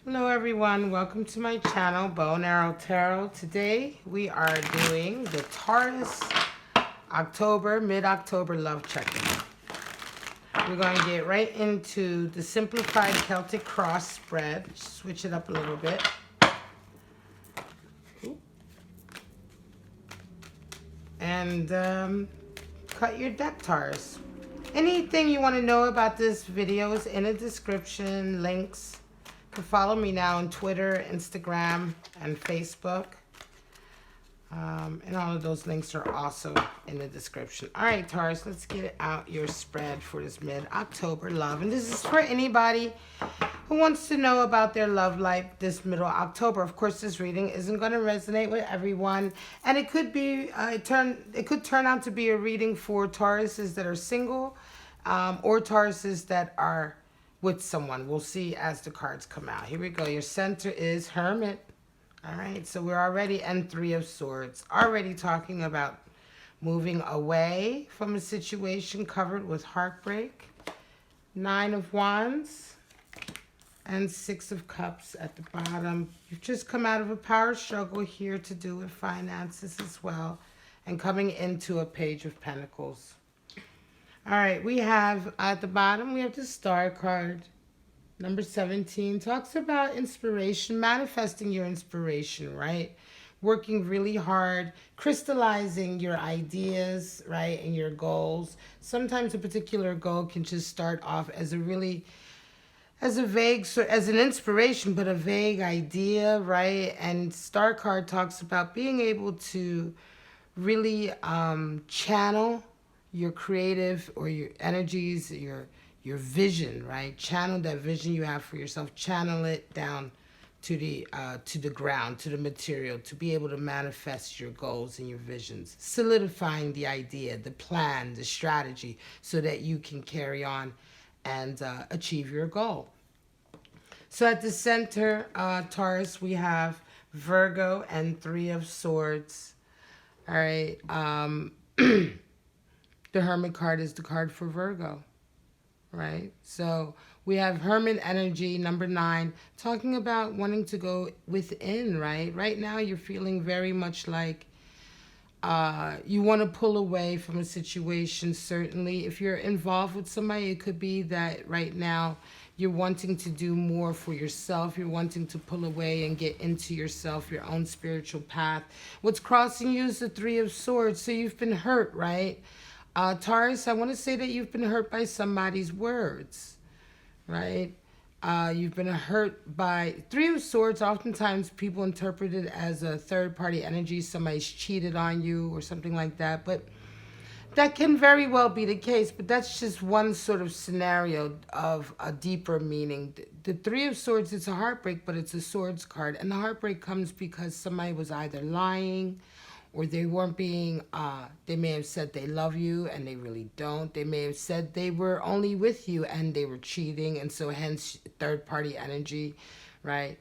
Hello everyone, welcome to my channel, Bow and Arrow Tarot. Today we are doing the Taurus mid-October love check-in. We're going to get right into the simplified Celtic cross spread. Switch it up a little bit. And cut your deck, Taurus. Anything you want to know about this video is in the description, links. You can follow me now on Twitter, Instagram, and Facebook. And all of those links are also in the description. All right, Taurus, let's get out your spread for this mid-October love. And this is for anybody who wants to know about their love life this middle October. Of course, this reading isn't going to resonate with everyone. And it could be, it could turn out to be a reading for Tauruses that are single or Tauruses that are with someone. We'll see as the cards come out. Here we go. Your center is Hermit. All right, so we're already in Three of Swords, already talking about moving away from a situation covered with heartbreak. Nine of Wands and Six of Cups at the bottom. You've just come out of a power struggle here to do with finances as well, and coming into a Page of Pentacles. All right, we have at the bottom, we have the Star card. Number 17 talks about inspiration, manifesting your inspiration, right? Working really hard, crystallizing your ideas, right, and your goals. Sometimes a particular goal can just start off as a really, as an inspiration, but a vague idea, right? And Star card talks about being able to really channel your creative or your energies, your vision, right? Channel that vision you have for yourself. Channel it down to the ground, to the material, to be able to manifest your goals and your visions. Solidifying the idea, the plan, the strategy, so that you can carry on and achieve your goal. So at the center, Taurus, we have Virgo and Three of Swords. All right. The Hermit card is the card for Virgo. Right? So we have Hermit energy, number 9, talking about wanting to go within, right? Right now you're feeling very much like you want to pull away from a situation, certainly. If you're involved with somebody, it could be that right now you're wanting to do more for yourself. You're wanting to pull away and get into yourself, your own spiritual path. What's crossing you is the Three of Swords. So you've been hurt, right? Taurus, I want to say that you've been hurt by somebody's words, right? You've been hurt by Three of Swords. Oftentimes people interpret it as a third-party energy. Somebody's cheated on you or something like that. But that can very well be the case. But that's just one sort of scenario of a deeper meaning. The Three of Swords, it's a heartbreak, but it's a swords card. And the heartbreak comes because somebody was either lying, or they weren't being, they may have said they love you and they really don't. They may have said they were only with you and they were cheating, and so hence third-party energy, right?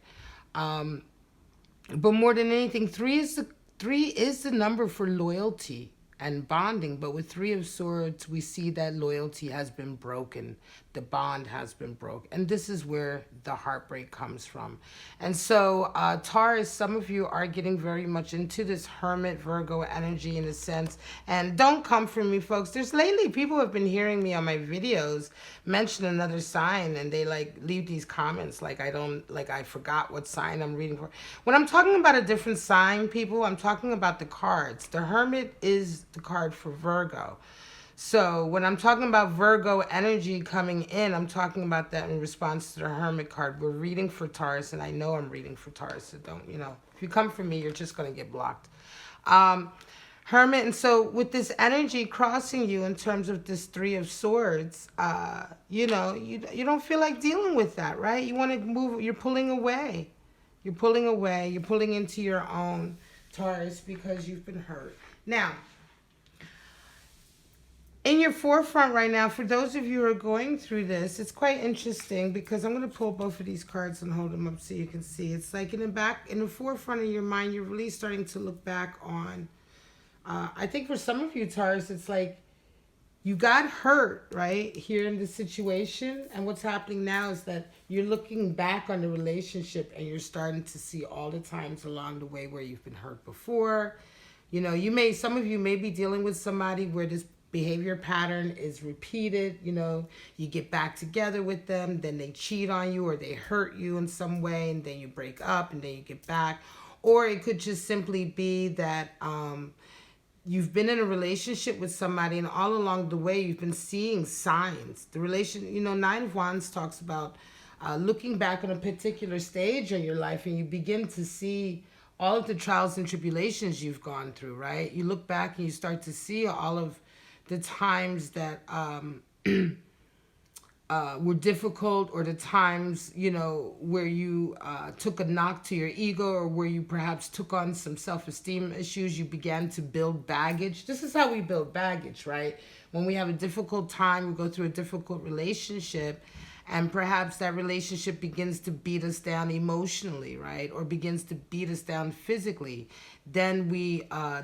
But more than anything, three is the number for loyalty and bonding. But with Three of Swords, we see that loyalty has been broken. The bond has been broken. And this is where the heartbreak comes from. And so, Taurus, some of you are getting very much into this Hermit Virgo energy in a sense. And don't come for me, folks. There's lately people have been hearing me on my videos mention another sign, and they like leave these comments like I forgot what sign I'm reading for. When I'm talking about a different sign, people, I'm talking about the cards. The Hermit is the card for Virgo. So when I'm talking about Virgo energy coming in, I'm talking about that in response to the Hermit card. We're reading for Taurus, and I know I'm reading for Taurus, so don't, if you come for me, you're just going to get blocked. Hermit, and so with this energy crossing you in terms of this Three of Swords, you don't feel like dealing with that, right? You want to move, you're pulling away. You're pulling away, you're pulling into your own, Taurus, because you've been hurt. Now, in your forefront right now, for those of you who are going through this, it's quite interesting because I'm going to pull both of these cards and hold them up so you can see. It's like in the forefront of your mind, you're really starting to look back on, I think for some of you, Taurus, it's like you got hurt, right, here in the situation. And what's happening now is that you're looking back on the relationship and you're starting to see all the times along the way where you've been hurt before. You know, some of you may be dealing with somebody where this behavior pattern is repeated. You know, you get back together with them, then they cheat on you or they hurt you in some way, and then you break up and then you get back. Or it could just simply be that, you've been in a relationship with somebody, and all along the way you've been seeing signs. Nine of Wands talks about looking back on a particular stage in your life, and you begin to see all of the trials and tribulations you've gone through, right? You look back and you start to see all of the times that were difficult, or the times, where you took a knock to your ego, or where you perhaps took on some self-esteem issues. You began to build baggage. This is how we build baggage, right? When we have a difficult time, we go through a difficult relationship, and perhaps that relationship begins to beat us down emotionally, right? Or begins to beat us down physically. Then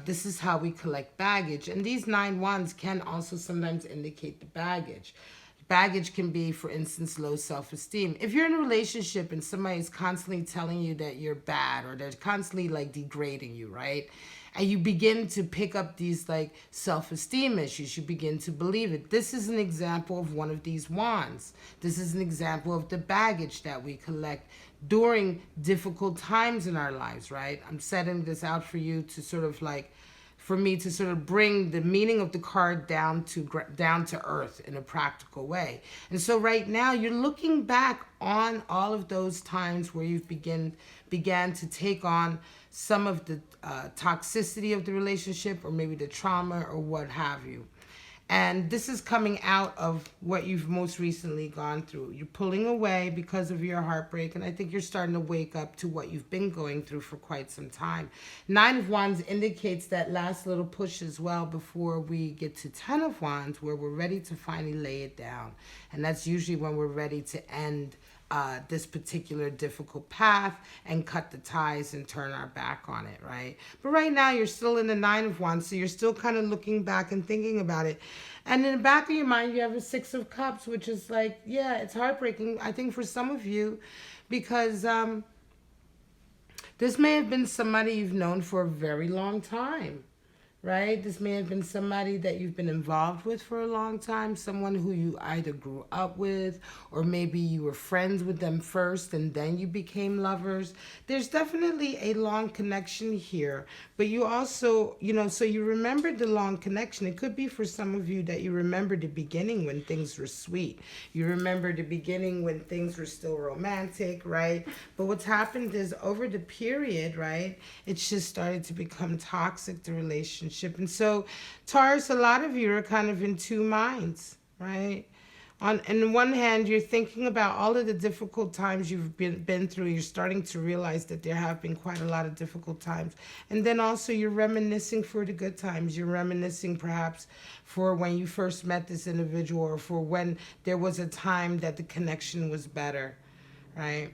this is how we collect baggage. And these 9 wands can also sometimes indicate the baggage. Baggage can be, for instance, low self-esteem. If you're in a relationship and somebody is constantly telling you that you're bad, or they're constantly like degrading you, right? And you begin to pick up these like self-esteem issues, you begin to believe it. This is an example of one of these wands. This is an example of the baggage that we collect during difficult times in our lives, right? I'm setting this out for you to sort of like, for me to sort of bring the meaning of the card down to earth in a practical way. And so right now you're looking back on all of those times where you've began to take on some of the toxicity of the relationship, or maybe the trauma, or what have you. And this is coming out of what you've most recently gone through. You're pulling away because of your heartbreak, and I think you're starting to wake up to what you've been going through for quite some time. 9 of Wands indicates that last little push as well before we get to 10 of Wands, where we're ready to finally lay it down. And that's usually when we're ready to end this particular difficult path and cut the ties and turn our back on it, right? But right now you're still in the 9 of Wands, so you're still kind of looking back and thinking about it. And in the back of your mind, you have a 6 of Cups, which is like, yeah, it's heartbreaking, I think, for some of you, because this may have been somebody you've known for a very long time, right? This may have been somebody that you've been involved with for a long time, someone who you either grew up with, or maybe you were friends with them first and then you became lovers. There's definitely a long connection here, but you also, so you remember the long connection. It could be for some of you that you remember the beginning when things were sweet. You remember the beginning when things were still romantic, right? But what's happened is over the period, right, it's just started to become toxic, the relationship. And so, Taurus, a lot of you are kind of in two minds, right? On one hand, you're thinking about all of the difficult times you've been through. You're starting to realize that there have been quite a lot of difficult times. And then also you're reminiscing for the good times. You're reminiscing perhaps for when you first met this individual, or for when there was a time that the connection was better, right?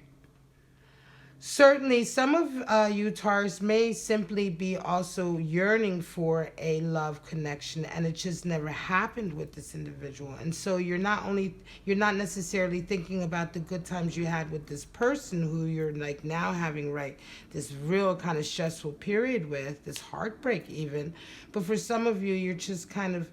Certainly, some of you, Taurus, may simply be also yearning for a love connection, and it just never happened with this individual. And so you're not necessarily thinking about the good times you had with this person who you're like now having, right, this real kind of stressful period with, this heartbreak even. But for some of you, you're just kind of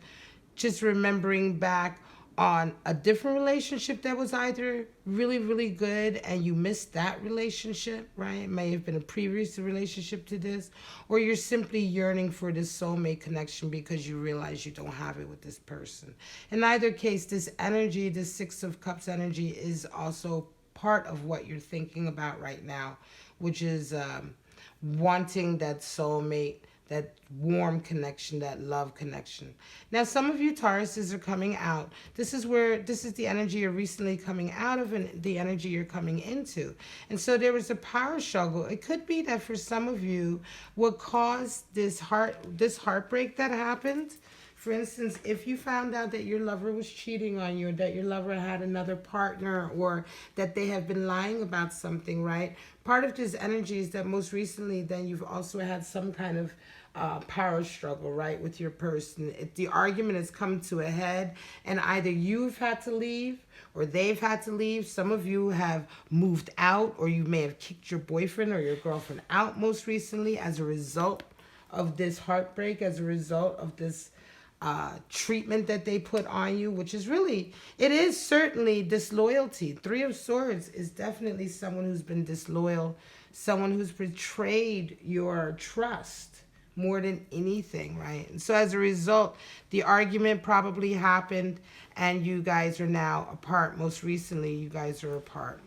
just remembering back on a different relationship that was either really, really good and you missed that relationship, right? It may have been a previous relationship to this, or you're simply yearning for this soulmate connection because you realize you don't have it with this person. In either case, this energy, this 6 of Cups energy, is also part of what you're thinking about right now, which is wanting that soulmate, that warm connection, that love connection. Now, some of you Tauruses are coming out. This is the energy you're recently coming out of and the energy you're coming into. And so there was a power struggle. It could be that for some of you, what caused this heartbreak that happened, for instance, if you found out that your lover was cheating on you, or that your lover had another partner, or that they have been lying about something, right? Part of this energy is that most recently then you've also had some kind of power struggle, right, with your person. If the argument has come to a head and either you've had to leave or they've had to leave, some of you have moved out, or you may have kicked your boyfriend or your girlfriend out most recently as a result of this heartbreak, as a result of this treatment that they put on you, which is really, it is certainly disloyalty. Three of Swords is definitely someone who's been disloyal, someone who's betrayed your trust more than anything, right? And so as a result, the argument probably happened and you guys are now apart. Most recently, you guys are apart.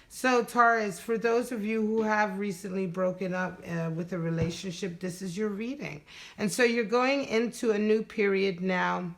So Taurus, for those of you who have recently broken up with a relationship, this is your reading. And so you're going into a new period now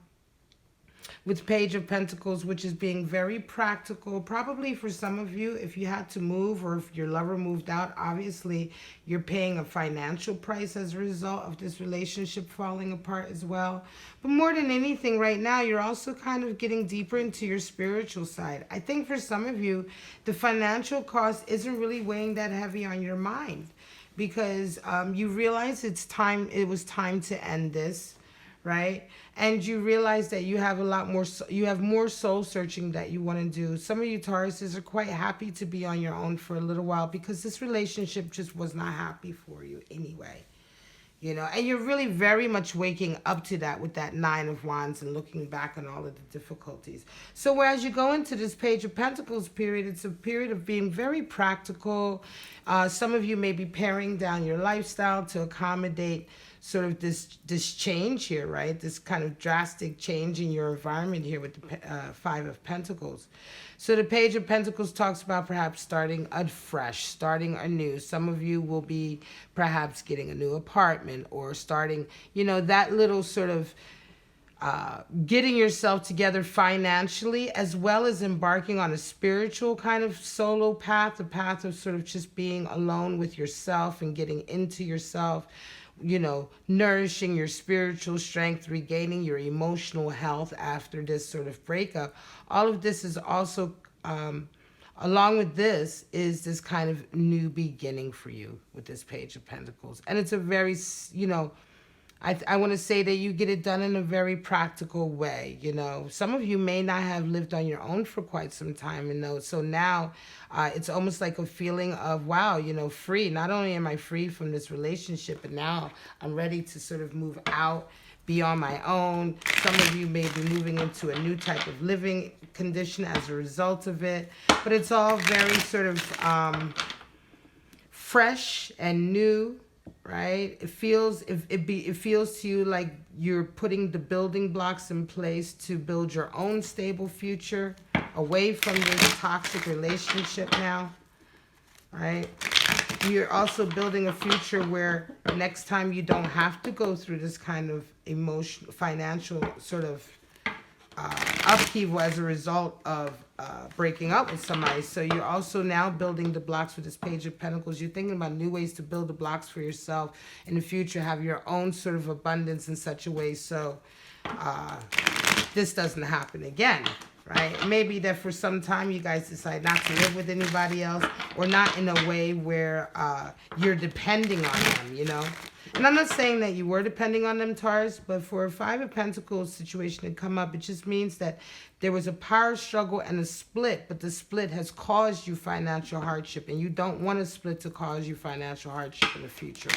with Page of Pentacles, which is being very practical. Probably for some of you, if you had to move or if your lover moved out, obviously you're paying a financial price as a result of this relationship falling apart as well. But more than anything right now, you're also kind of getting deeper into your spiritual side. I think for some of you, the financial cost isn't really weighing that heavy on your mind because you realize it was time to end this, right? And you realize that you have more soul searching that you want to do. Some of you Tauruses are quite happy to be on your own for a little while because this relationship just was not happy for you anyway. You know, and you're really very much waking up to that with that Nine of Wands and looking back on all of the difficulties. So whereas you go into this Page of Pentacles period, it's a period of being very practical. Some of you may be paring down your lifestyle to accommodate sort of this change here, right? This kind of drastic change in your environment here with the Five of Pentacles. So the Page of Pentacles talks about perhaps starting afresh, starting anew. Some of you will be perhaps getting a new apartment or starting, you know, that little sort of getting yourself together financially, as well as embarking on a spiritual kind of solo path, a path of sort of just being alone with yourself and getting into yourself, you know, nourishing your spiritual strength, regaining your emotional health after this sort of breakup. All of this is also, along with this, is this kind of new beginning for you with this Page of Pentacles. And it's a very, you know, I want to say that you get it done in a very practical way. You know, some of you may not have lived on your own for quite some time, and so now it's almost like a feeling of, wow, you know, free. Not only am I free from this relationship, but now I'm ready to sort of move out, be on my own. Some of you may be moving into a new type of living condition as a result of it, but it's all very sort of fresh and new. Right? It feels to you like you're putting the building blocks in place to build your own stable future away from this toxic relationship now. Right? You're also building a future where next time you don't have to go through this kind of financial sort of upheaval as a result of breaking up with somebody. So you're also now building the blocks with this Page of Pentacles. You're thinking about new ways to build the blocks for yourself in the future, have your own sort of abundance in such a way so this doesn't happen again, right? It may be that for some time you guys decide not to live with anybody else, or not in a way where you're depending on them, you know? And I'm not saying that you were depending on them, Taurus, but for a Five of Pentacles situation to come up, it just means that there was a power struggle and a split, but the split has caused you financial hardship, and you don't want a split to cause you financial hardship in the future.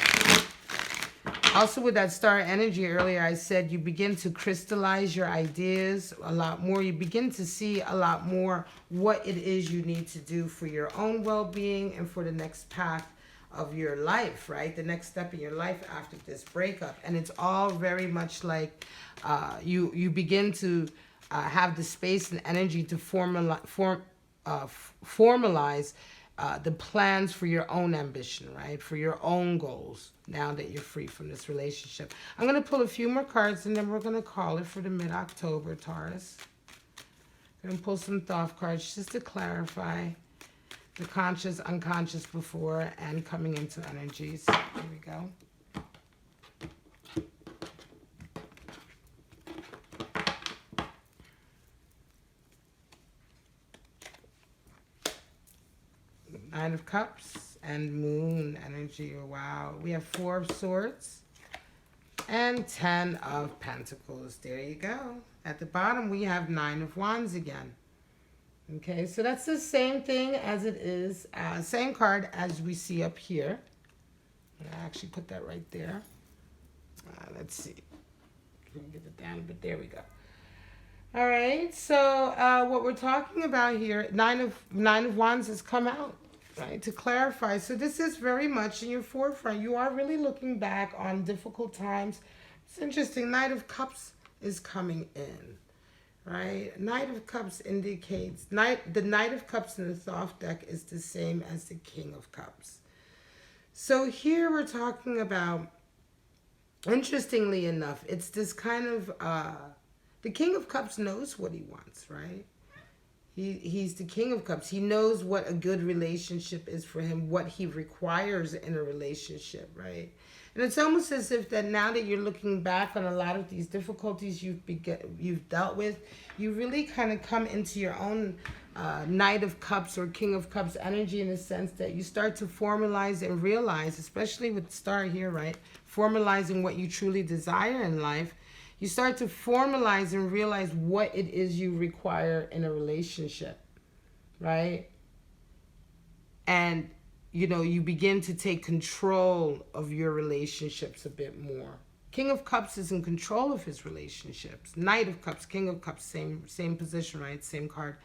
Also, with that star energy earlier, I said you begin to crystallize your ideas a lot more. You begin to see a lot more what it is you need to do for your own well-being and for the next path of your life, right? The next step in your life after this breakup. And it's all very much like you begin to have the space and energy to formalize the plans for your own ambition, right? For your own goals, now that you're free from this relationship. I'm going to pull a few more cards, and then we're going to call it for the mid-October, Taurus. I'm going to pull some thought cards just to clarify the conscious, unconscious before and coming into energies. Here we go. Nine of Cups and Moon energy. Wow. We have Four of Swords. and 10 of Pentacles. There you go. At the bottom, we have 9 of Wands again. Okay, so that's the same thing as it is, same card as we see up here. I actually put that right there. Let's see. Can we get it down a bit? There we go. All right, so what we're talking about here, nine of Wands has come out, right, to clarify. So this is very much in your forefront. You are really looking back on difficult times. It's interesting. Knight of Cups is coming in, right? Knight of Cups indicates, the Knight of Cups in the soft deck is the same as the King of Cups. So here we're talking about, interestingly enough, it's this kind of, the King of Cups knows what he wants, right? He's the King of Cups. He knows what a good relationship is for him, what he requires in a relationship, right? And it's almost as if that now that you're looking back on a lot of these difficulties you've dealt with, you really kind of come into your own Knight of Cups or King of Cups energy, in the sense that you start to formalize and realize, especially with the star here, right? Formalizing what you truly desire in life. You start to formalize and realize what it is you require in a relationship, right? And, you know, you begin to take control of your relationships a bit more. King of Cups is in control of his relationships. Knight of Cups, King of Cups, same position, right? Same card.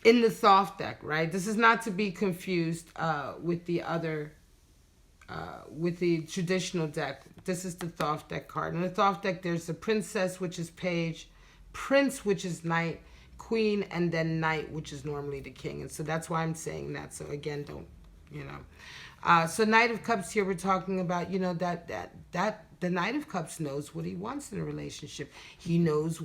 In the soft deck, right? This is not to be confused with the other, with the traditional deck. This is the soft deck card. In the soft deck, there's the Princess, which is Page, Prince, which is Knight, Queen, and then Knight, which is normally the King. And so that's why I'm saying that. So again, don't, you know. So Knight of Cups here, we're talking about, you know, that the Knight of Cups knows what he wants in a relationship. He knows,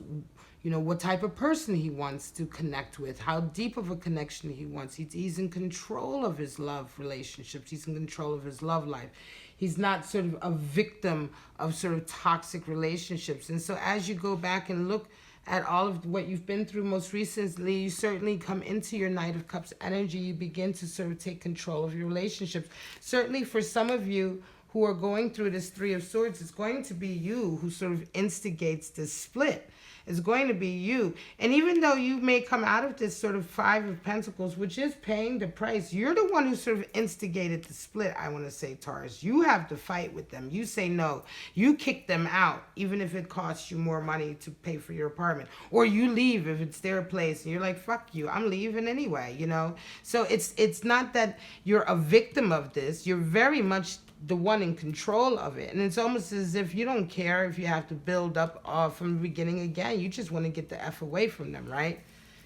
you know, what type of person he wants to connect with, how deep of a connection he wants. He's in control of his love relationships. He's in control of his love life. He's not sort of a victim of sort of toxic relationships. And so as you go back and look at all of what you've been through most recently, you certainly come into your Knight of Cups energy. You begin to sort of take control of your relationships. Certainly for some of you who are going through this Three of Swords, it's going to be you who sort of instigates this split. It's going to be you. And even though you may come out of this sort of Five of Pentacles, which is paying the price, you're the one who sort of instigated the split, I want to say, Taurus. You have to fight with them. You say no. You kick them out, even if it costs you more money to pay for your apartment. Or you leave if it's their place, and you're like, fuck you, I'm leaving anyway, you know? So it's not that you're a victim of this. You're very much the one in control of it. And it's almost as if you don't care if you have to build up from the beginning again. You just want to get the F away from them, right?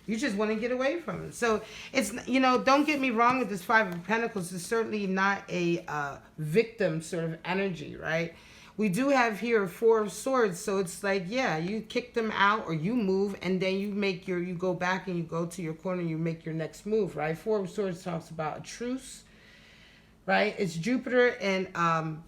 You just want to get away from them. So it's, you know, don't get me wrong with this Five of Pentacles. It's certainly not a victim sort of energy, right? We do have here Four of Swords. So it's like, yeah, you kick them out or you move, and then you go back and you go to your corner, you make your next move, right? Four of Swords talks about a truce, right? It's Jupiter and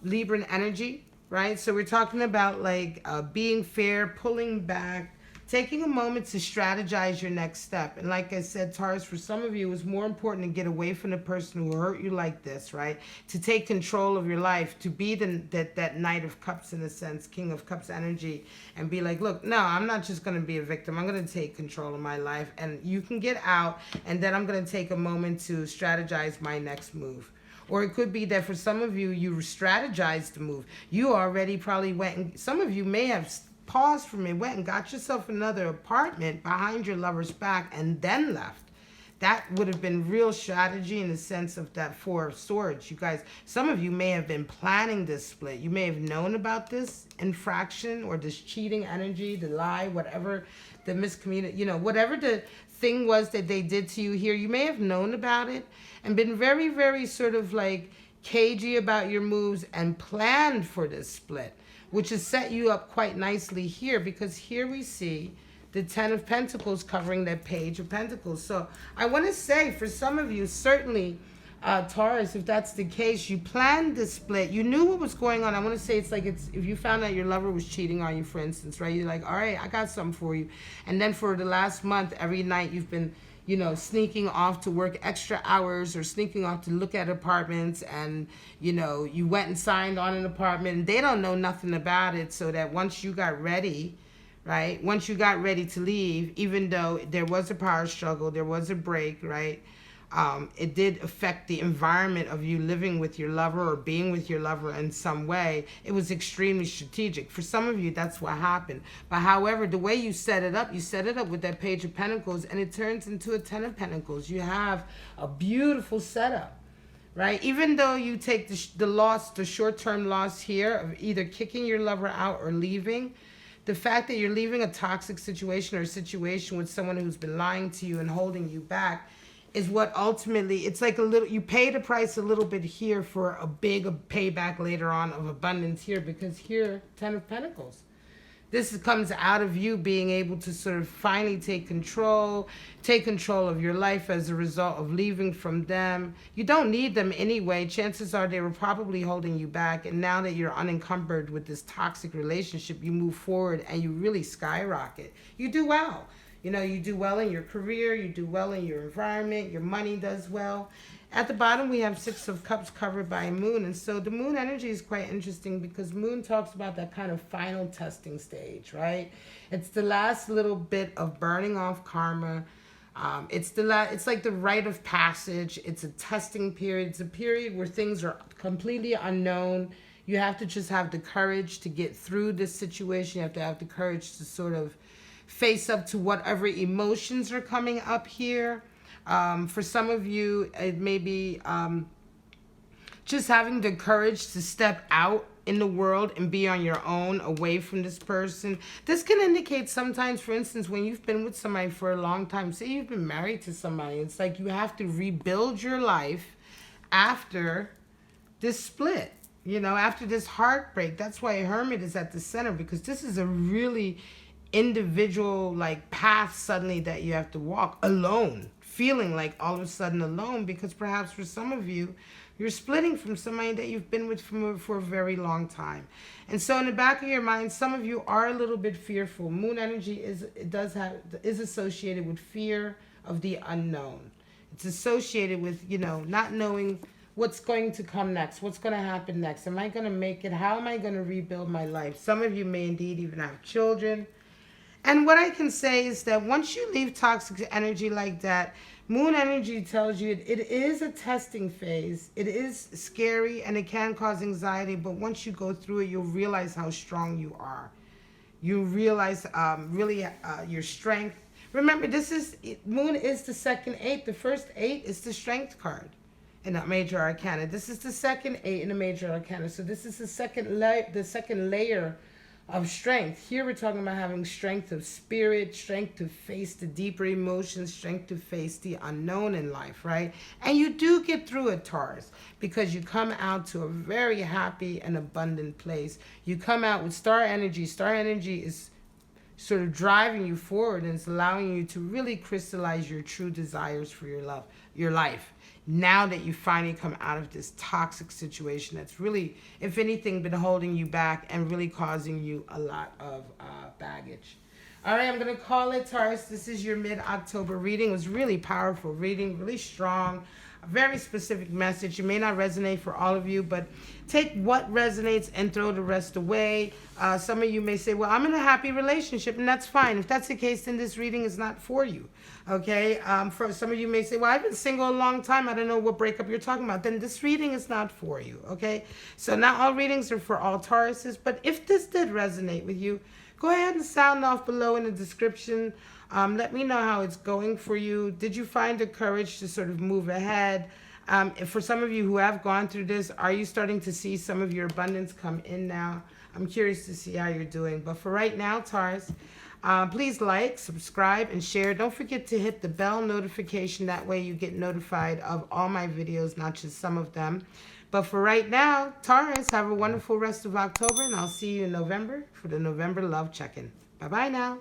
Libran energy, right? So we're talking about like being fair, pulling back, taking a moment to strategize your next step. And like I said, Taurus, for some of you, it was more important to get away from the person who hurt you like this, right? To take control of your life, to be that Knight of Cups in a sense, King of Cups energy, and be like, look, no, I'm not just going to be a victim. I'm going to take control of my life, and you can get out, and then I'm going to take a moment to strategize my next move. Or it could be that for some of you, you strategized the move. You already probably went, and some of you may have paused from it, went and got yourself another apartment behind your lover's back and then left. That would have been real strategy in the sense of that Four of Swords. You guys, some of you may have been planning this split. You may have known about this infraction or this cheating energy, the lie, whatever the miscommunication, you know, whatever the thing was that they did to you here. You may have known about it and been very, very sort of like cagey about your moves and planned for this split, which has set you up quite nicely here, because here we see the Ten of Pentacles covering that Page of Pentacles. So I want to say for some of you, certainly, Taurus, if that's the case, you planned this split. You knew what was going on. I want to say it's like if you found out your lover was cheating on you, for instance, right? You're like, all right, I got something for you. And then for the last month, every night you've been, you know, sneaking off to work extra hours or sneaking off to look at apartments, and, you know, you went and signed on an apartment and they don't know nothing about it, so that once you got ready, right, once you got ready to leave, even though there was a power struggle, there was a break, right, it did affect the environment of you living with your lover or being with your lover in some way. It was extremely strategic. For some of you, that's what happened. But however, the way you set it up with that Page of Pentacles, and it turns into a Ten of Pentacles. You have a beautiful setup, right? Even though you take the loss, the short-term loss here of either kicking your lover out or leaving, the fact that you're leaving a toxic situation or a situation with someone who's been lying to you and holding you back is what ultimately, it's like a little, you pay the price a little bit here for a big payback later on of abundance here, because here, Ten of Pentacles. This comes out of you being able to sort of finally take control of your life as a result of leaving from them. You don't need them anyway. Chances are they were probably holding you back. And now that you're unencumbered with this toxic relationship, you move forward and you really skyrocket. You do well. You know, you do well in your career, you do well in your environment, your money does well. At the bottom, we have Six of Cups covered by Moon. And so the Moon energy is quite interesting because Moon talks about that kind of final testing stage, right? It's the last little bit of burning off karma. It's like the rite of passage. It's a testing period. It's a period where things are completely unknown. You have to just have the courage to get through this situation. You have to have the courage to sort of face up to whatever emotions are coming up here. For some of you, it may be just having the courage to step out in the world and be on your own, away from this person. This can indicate sometimes, for instance, when you've been with somebody for a long time, say you've been married to somebody, it's like you have to rebuild your life after this split, you know, after this heartbreak. That's why Hermit is at the center, because this is a really individual like path suddenly that you have to walk alone, feeling like all of a sudden alone, because perhaps for some of you, you're splitting from somebody that you've been with for a very long time. And so in the back of your mind, some of you are a little bit fearful. Moon energy is associated with fear of the unknown. It's associated with, you know, not knowing what's going to come next, what's going to happen next. Am I going to make it? How am I going to rebuild my life? Some of you may indeed even have children. And what I can say is that once you leave toxic energy like that, Moon energy tells you it is a testing phase. It is scary and it can cause anxiety, but once you go through it, you'll realize how strong you are. You realize your strength. Remember, Moon is the second 8. The first 8 is the Strength card in a major arcana. This is the second 8 in a major arcana. So this is the second layer of strength. Here we're talking about having strength of spirit, strength to face the deeper emotions, strength to face the unknown in life, right? And you do get through it, Taurus, because you come out to a very happy and abundant place. You come out with star energy. Star energy is sort of driving you forward, and it's allowing you to really crystallize your true desires for your life. Now that you finally come out of this toxic situation that's really, if anything, been holding you back and really causing you a lot of baggage. All right, I'm going to call it, Taurus. This is your mid-October reading. It was really powerful reading, really strong, a very specific message. It may not resonate for all of you, but take what resonates and throw the rest away. Some of you may say, well, I'm in a happy relationship, and that's fine. If that's the case, then this reading is not for you. Okay, for some of you may say, well, I've been single a long time. I don't know what breakup you're talking about. Then this reading is not for you. Okay, so not all readings are for all Tauruses, but if this did resonate with you, go ahead and sound off below in the description. Let me know how it's going for you. Did you find the courage to sort of move ahead? For some of you who have gone through this, are you starting to see some of your abundance come in now? I'm curious to see how you're doing. But for right now, Taurus, please like, subscribe, and share. Don't forget to hit the bell notification. That way you get notified of all my videos, not just some of them. But for right now, Taurus, have a wonderful rest of October, and I'll see you in November for the November Love Check-In. Bye-bye now.